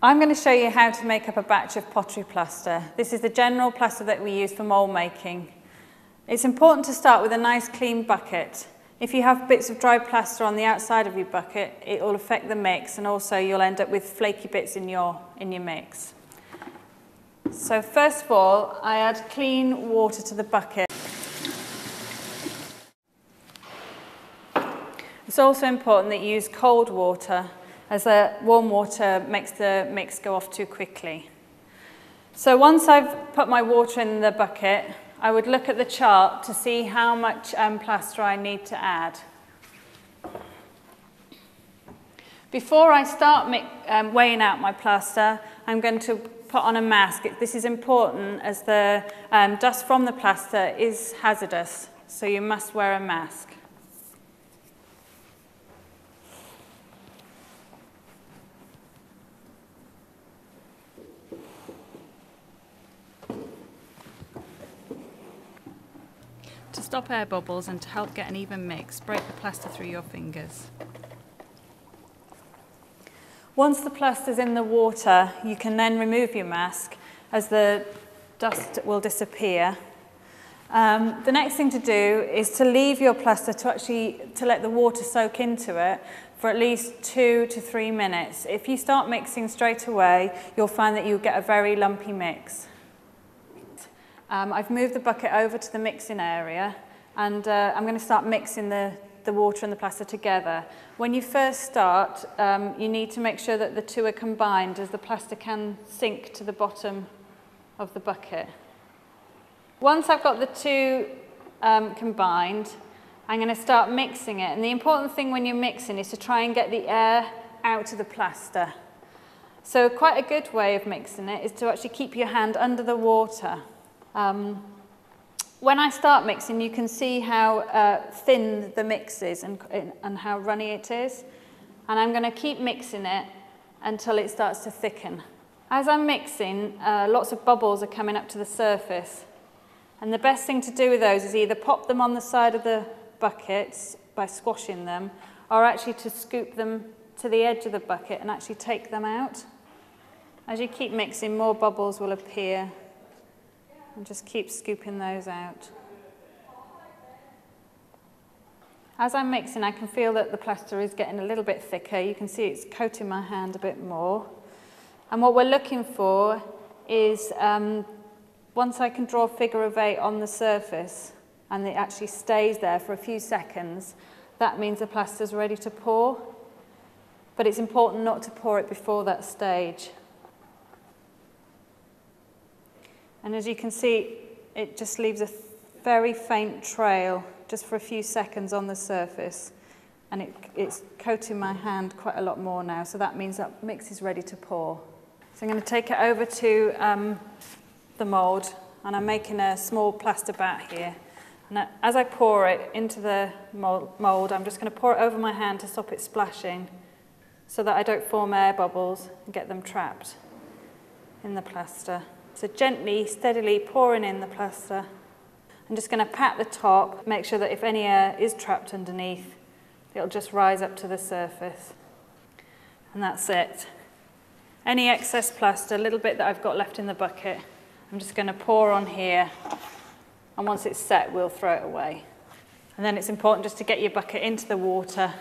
I'm going to show you how to make up a batch of pottery plaster. This is the general plaster that we use for mould making. It's important to start with a nice clean bucket. If you have bits of dry plaster on the outside of your bucket, it will affect the mix, and also you'll end up with flaky bits in your mix. So first of all, I add clean water to the bucket. It's also important that you use cold water, as the warm water makes the mix go off too quickly. So once I've put my water in the bucket, I would look at the chart to see how much plaster I need to add. Before I start weighing out my plaster, I'm going to put on a mask. This is important as the dust from the plaster is hazardous, so you must wear a mask. To stop air bubbles and to help get an even mix, break the plaster through your fingers. Once the plaster's in the water, you can then remove your mask as the dust will disappear. The next thing to do is to leave your plaster to let the water soak into it for at least 2 to 3 minutes. If you start mixing straight away, you'll find that you'll get a very lumpy mix. I've moved the bucket over to the mixing area, and I'm going to start mixing the water and the plaster together. When you first start, you need to make sure that the two are combined, as the plaster can sink to the bottom of the bucket. Once I've got the two combined, I'm going to start mixing it. And the important thing when you're mixing is to try and get the air out of the plaster. So quite a good way of mixing it is to actually keep your hand under the water. When I start mixing, you can see how thin the mix is and how runny it is. And I'm going to keep mixing it until it starts to thicken. As I'm mixing, lots of bubbles are coming up to the surface. And the best thing to do with those is either pop them on the side of the buckets by squashing them, or actually to scoop them to the edge of the bucket and actually take them out. As you keep mixing, more bubbles will appear. And just keep scooping those out. As I'm mixing, I can feel that the plaster is getting a little bit thicker. You can see it's coating my hand a bit more. And what we're looking for is, once I can draw a figure of 8 on the surface, and it actually stays there for a few seconds, that means the plaster's ready to pour. But it's important not to pour it before that stage. And as you can see, it just leaves a very faint trail just for a few seconds on the surface. And it's coating my hand quite a lot more now, so that means that mix is ready to pour. So I'm going to take it over to the mould, and I'm making a small plaster bat here. And as I pour it into the mould, I'm just going to pour it over my hand to stop it splashing, so that I don't form air bubbles and get them trapped in the plaster. So gently, steadily pouring in the plaster. I'm just going to pat the top, make sure that if any air is trapped underneath, it'll just rise up to the surface. And that's it. Any excess plaster, a little bit that I've got left in the bucket, I'm just going to pour on here. And once it's set, we'll throw it away. And then it's important just to get your bucket into the water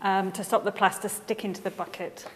to stop the plaster sticking to the bucket.